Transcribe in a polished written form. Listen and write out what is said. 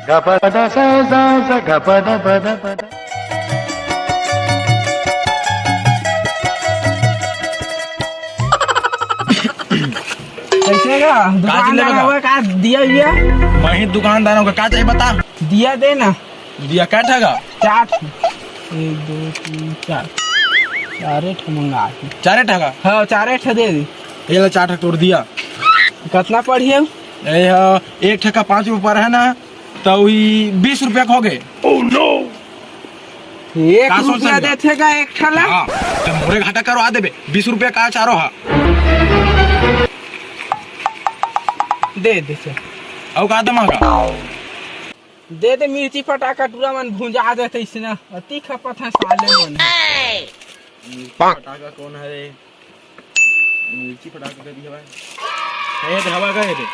कैसे का दुकानदार का दिया भैया? मैं ही दुकानदारों का क्या चाहिए बता। दिया दे ना। दिया क्या ठगा? 4 1 2 3 4 चारे मंगा। चारे ठगा? हाँ 4 दे दी। ये ला 4 तोड़ दिया। कितना पढ़िए? एक ठका 5 रुपया पर है ना, तो वही 20 रुपया खो गए। Oh no. 1 रुपया देते का एक ठला? हाँ, तो मोरे घाटा करवा देबे। 20 रुपया का चारो हा। दे दे से। और का मांगा? दे दे मिर्ची पटाखा टूरा मन भुंजा देते इसने। अति खपत है साले मन। पटाखा कौन है रे? मिर्ची पटाखा दे दिया भाई। है हवा गए रे।